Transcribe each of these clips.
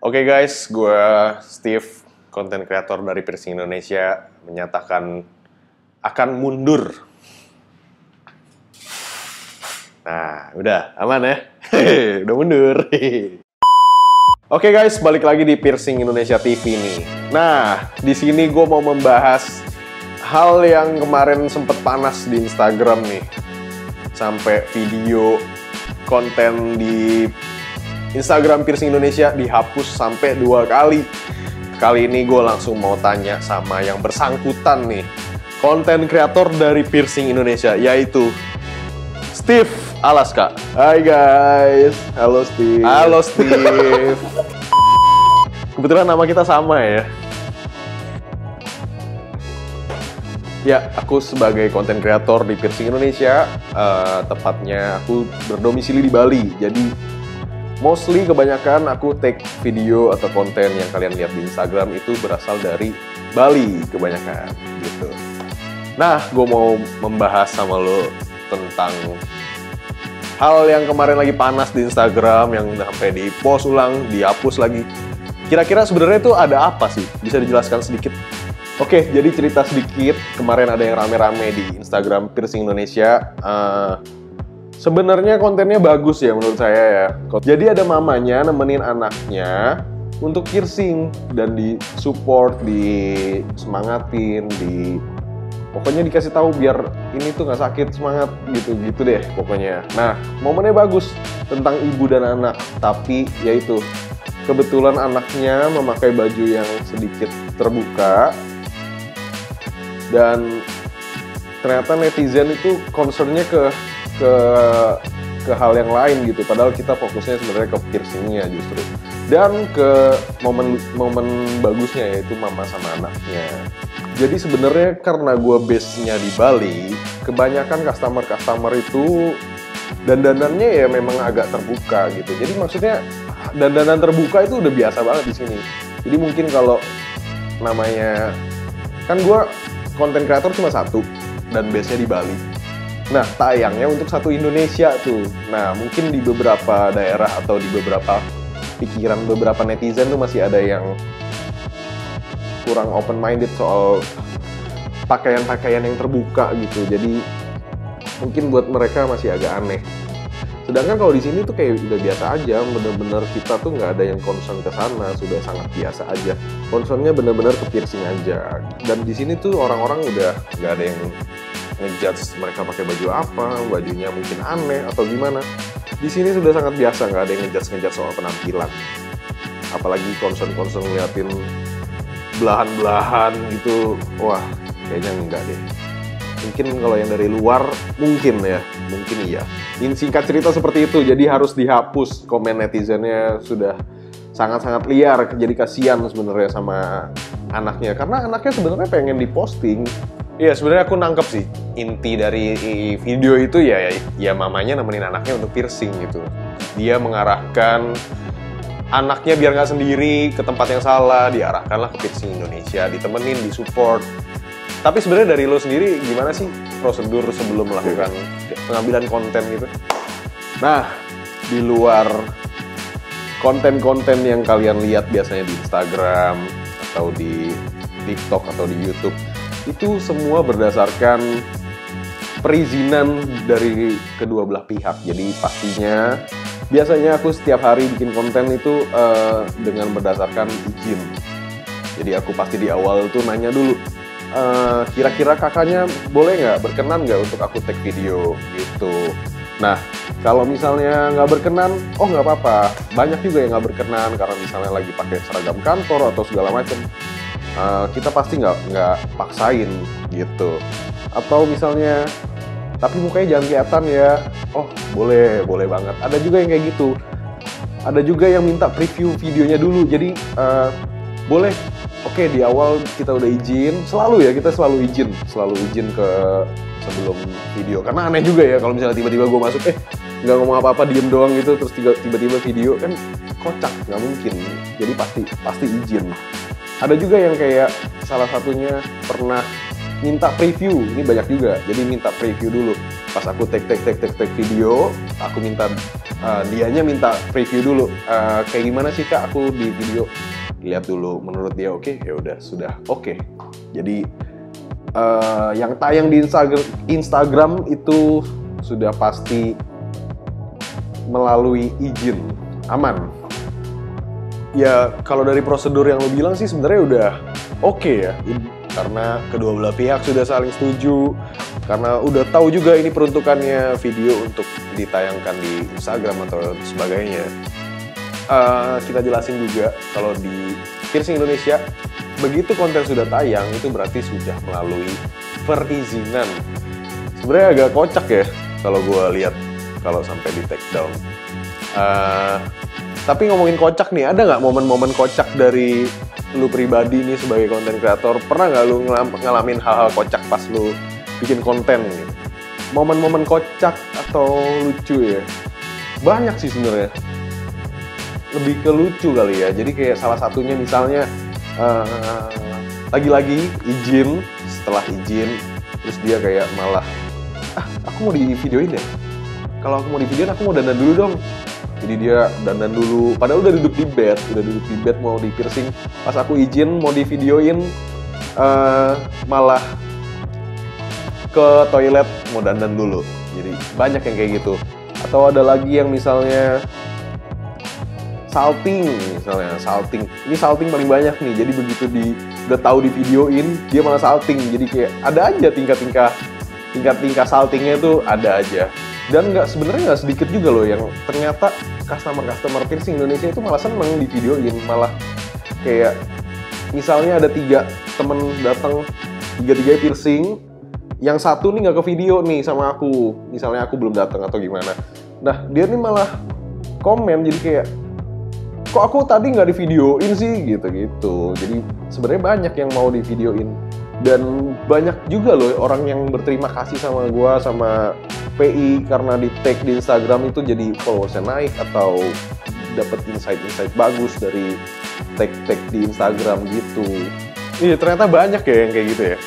Oke guys, gue Steve, konten kreator dari Piercing Indonesia, menyatakan akan mundur. Nah, udah aman ya? Udah mundur. Oke guys, balik lagi di Piercing Indonesia TV nih. Nah, di sini gue mau membahas hal yang kemarin sempet panas di Instagram nih. Sampai video konten di Instagram Piercing Indonesia dihapus sampai 2 kali. Kali ini gue langsung mau tanya sama yang bersangkutan nih, konten kreator dari Piercing Indonesia, yaitu Steve Alaska. Hai guys, halo Steve. Halo Steve. Kebetulan nama kita sama ya. Ya, aku sebagai konten kreator di Piercing Indonesia, tepatnya aku berdomisili di Bali. Jadi mostly kebanyakan aku take video atau konten yang kalian lihat di Instagram itu berasal dari Bali kebanyakan gitu. Nah, gue mau membahas sama lo tentang hal yang kemarin lagi panas di Instagram, yang sampai di post ulang, dihapus lagi. Kira-kira sebenarnya itu ada apa sih? Bisa dijelaskan sedikit? Oke, jadi cerita sedikit. Kemarin ada yang rame-rame di Instagram Piercing Indonesia. Sebenarnya kontennya bagus ya menurut saya ya. Jadi ada mamanya nemenin anaknya untuk piercing dan di-support, disemangatin, pokoknya dikasih tahu biar ini tuh nggak sakit, semangat gitu deh pokoknya. Nah, momennya bagus tentang ibu dan anak, tapi yaitu kebetulan anaknya memakai baju yang sedikit terbuka dan ternyata netizen itu concernnya ke hal yang lain gitu, padahal kita fokusnya sebenarnya ke piercingnya justru, dan ke momen bagusnya yaitu mama sama anaknya. Jadi sebenarnya karena gue base-nya di Bali, kebanyakan customer itu dandanannya ya memang agak terbuka gitu. Jadi maksudnya dandanan terbuka itu udah biasa banget di sini. Jadi mungkin kalau namanya, kan gue konten kreator cuma satu dan base-nya di Bali. Nah, tayangnya untuk satu Indonesia tuh. Nah, mungkin di beberapa daerah atau di beberapa pikiran beberapa netizen tuh masih ada yang kurang open-minded soal pakaian-pakaian yang terbuka gitu. Jadi, mungkin buat mereka masih agak aneh. Sedangkan kalau di sini tuh kayak udah biasa aja, bener-bener kita tuh nggak ada yang concern ke sana, sudah sangat biasa aja. Concernnya bener-bener ke piercing aja. Dan di sini tuh orang-orang udah nggak ada yang ngejudge mereka pakai baju apa, bajunya mungkin aneh atau gimana. Di sini sudah sangat biasa, nggak ada yang ngejudge soal penampilan. Apalagi concern ngeliatin belahan-belahan gitu, wah kayaknya enggak deh. Mungkin kalau yang dari luar mungkin ya, mungkin iya. Ini singkat cerita seperti itu, jadi harus dihapus. Komen netizennya sudah sangat-sangat liar, jadi kasihan sebenarnya sama anaknya, karena anaknya sebenarnya pengen diposting. Iya, sebenarnya aku nangkep sih inti dari video itu ya mamanya nemenin anaknya untuk piercing gitu. Dia mengarahkan anaknya biar nggak sendiri ke tempat yang salah, diarahkanlah ke Piercing Indonesia, ditemenin, disupport. Tapi sebenarnya dari lo sendiri gimana sih prosedur sebelum melakukan pengambilan konten gitu? Nah, di luar konten-konten yang kalian lihat biasanya di Instagram atau di TikTok atau di YouTube, itu semua berdasarkan perizinan dari kedua belah pihak. Jadi pastinya, biasanya aku setiap hari bikin konten itu dengan berdasarkan izin. Jadi aku pasti di awal tuh nanya dulu, kira-kira kakaknya boleh nggak, berkenan nggak untuk aku take video gitu. Nah, kalau misalnya nggak berkenan, oh nggak apa-apa. Banyak juga yang nggak berkenan karena misalnya lagi pakai seragam kantor atau segala macam. Kita pasti nggak paksain gitu. Atau misalnya, tapi mukanya jangan kelihatan ya. Oh, boleh banget. Ada juga yang kayak gitu. Ada juga yang minta preview videonya dulu. Jadi boleh. Oke, di awal kita udah izin. Kita selalu izin ke sebelum video. Karena aneh juga ya kalau misalnya tiba-tiba gue masuk, nggak ngomong apa-apa, diem doang gitu, terus tiba-tiba video, kan kocak, nggak mungkin. Jadi pasti izin. Ada juga yang kayak salah satunya pernah minta preview, ini banyak juga, jadi minta preview dulu. Pas aku take video, aku minta dianya minta preview dulu. Kayak gimana sih Kak aku di video? Lihat dulu, menurut dia oke, ya udah sudah oke. Jadi yang tayang di Instagram itu sudah pasti melalui izin, aman. Ya kalau dari prosedur yang lo bilang sih sebenarnya udah oke ya, karena kedua belah pihak sudah saling setuju, karena udah tahu juga ini peruntukannya video untuk ditayangkan di Instagram atau sebagainya. Kita jelasin juga kalau di Piercing Indonesia, begitu konten sudah tayang itu berarti sudah melalui perizinan. Sebenarnya agak kocak ya kalau gue lihat kalau sampai di take down. Tapi ngomongin kocak nih, ada nggak momen-momen kocak dari lu pribadi nih sebagai konten kreator? Pernah nggak lu ngalamin hal-hal kocak pas lu bikin konten gitu? Momen-momen kocak atau lucu ya? Banyak sih sebenarnya. Lebih ke lucu kali ya. Jadi kayak salah satunya misalnya lagi-lagi izin, setelah izin terus dia kayak malah aku mau di videoin ya. Kalau aku mau di videoin aku mau dandan dulu dong. Jadi dia dandan dulu, padahal udah duduk di bed mau di piercing. Pas aku izin mau di videoin, malah ke toilet mau dandan dulu. Jadi banyak yang kayak gitu. Atau ada lagi yang misalnya salting. Ini salting paling banyak nih. Jadi begitu udah tahu di videoin, dia malah salting. Jadi kayak ada aja tingkat saltingnya tuh ada aja. Dan sebenarnya nggak sedikit juga loh yang ternyata customer piercing Indonesia itu malah seneng di videoin, malah kayak misalnya ada 3 temen datang, 3-3 piercing, yang satu nih nggak ke video nih sama aku, misalnya aku belum datang atau gimana. Nah dia nih malah komen jadi kayak kok aku tadi nggak di videoin sih gitu. Jadi sebenarnya banyak yang mau di videoin dan banyak juga loh orang yang berterima kasih sama gua sama PI karena di tag di Instagram itu jadi followersnya naik atau dapat insight bagus dari tag di Instagram gitu. Iya ternyata banyak ya yang kayak gitu ya.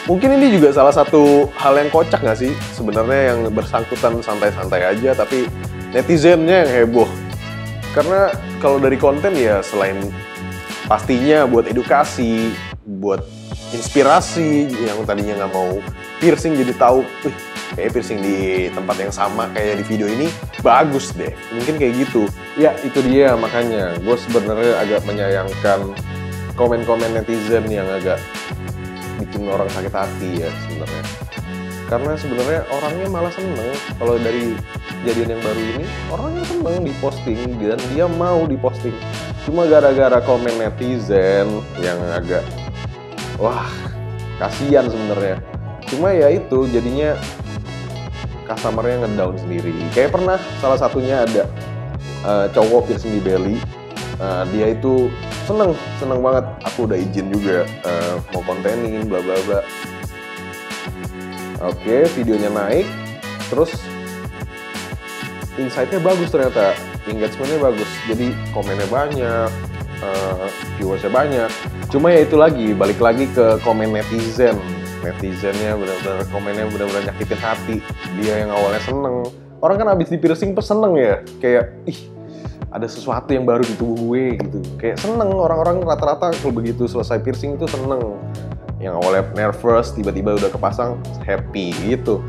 Mungkin ini juga salah satu hal yang kocak nggak sih sebenarnya, yang bersangkutan santai-santai aja tapi netizennya yang heboh. Karena kalau dari konten ya selain pastinya buat edukasi, buat inspirasi, yang tadinya nggak mau piercing jadi tahu, kayak piercing di tempat yang sama kayak di video ini bagus deh, mungkin kayak gitu. Ya itu dia, makanya gue sebenarnya agak menyayangkan komen-komen netizen yang agak bikin orang sakit hati ya sebenarnya. Karena sebenarnya orangnya malah seneng kalau dari kejadian yang baru ini, orangnya seneng diposting dan dia mau diposting. Cuma gara-gara komen netizen yang agak kasihan sebenarnya. Cuma ya itu jadinya customer-nya ngedown sendiri. Kayak pernah salah satunya ada cowok piercing di belly. Dia itu seneng banget. Aku udah izin juga mau kontenin bla bla bla. Oke, videonya naik. Terus insight-nya bagus ternyata, engagement-nya bagus. Jadi komennya banyak, viewersnya banyak. Cuma ya itu lagi, balik lagi ke komen netizen. Netizennya benar-benar komennya benar-benar nyakitin hati. Dia yang awalnya seneng, orang kan abis di piercing tuh seneng ya, kayak ada sesuatu yang baru di tubuh gue gitu, kayak seneng. Orang-orang rata-rata kalau begitu selesai piercing itu seneng. Yang awalnya nervous tiba-tiba udah kepasang happy gitu.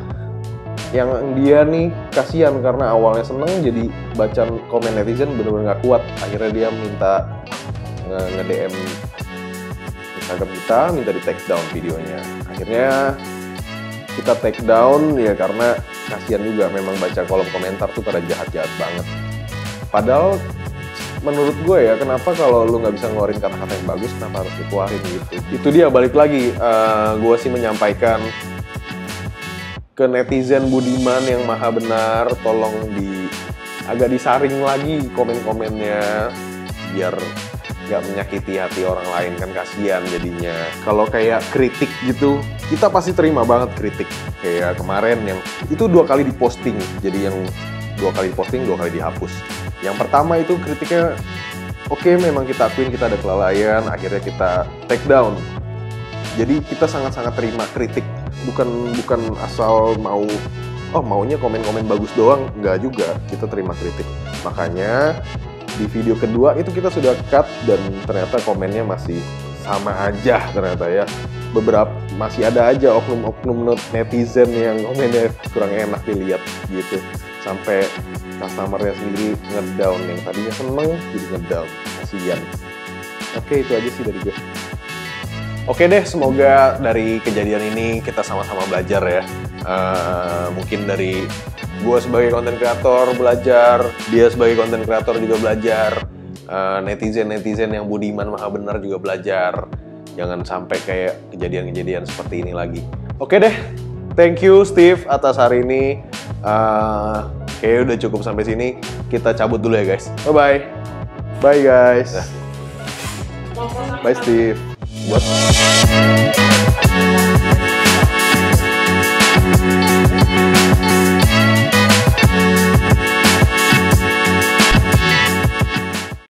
Yang dia nih kasihan karena awalnya seneng, jadi bacaan komen netizen benar-benar nggak kuat. Akhirnya dia minta nge-DM Instagram kita, minta di take down videonya. Akhirnya kita take down ya karena kasihan juga, memang baca kolom komentar tuh pada jahat-jahat banget. Padahal menurut gue ya, kenapa kalau lu nggak bisa ngeluarin kata-kata yang bagus, kenapa harus dikeluarin gitu? Itu dia, balik lagi, gue sih menyampaikan ke netizen budiman yang maha benar, tolong agak disaring lagi komen-komennya biar nggak menyakiti hati orang lain, kan kasihan jadinya. Kalau kayak kritik gitu, kita pasti terima banget kritik. Kayak kemarin yang itu 2 kali diposting, jadi yang 2 kali diposting 2 kali dihapus. Yang pertama itu kritiknya oke, memang kita akuin kita ada kelalaian, akhirnya kita take down. Jadi kita sangat-sangat terima kritik, bukan asal maunya komen-komen bagus doang, nggak juga, kita terima kritik. Makanya di video kedua itu kita sudah cut dan ternyata komennya masih sama aja ternyata ya. Beberapa masih ada aja oknum-oknum netizen yang komennya kurang enak dilihat gitu. Sampai customer-nya sendiri ngedown, yang tadinya seneng jadi ngedown. Kasian. Oke, itu aja sih dari gue. Oke deh, semoga dari kejadian ini kita sama-sama belajar ya. Mungkin dari gue sebagai konten kreator belajar, dia sebagai konten kreator juga belajar, netizen-netizen yang budiman maha benar juga belajar. Jangan sampai kayak kejadian-kejadian seperti ini lagi. Oke deh, thank you Steve atas hari ini. Kayaknya udah cukup sampai sini. Kita cabut dulu ya guys. Bye-bye. Bye guys. Bye Steve. Buat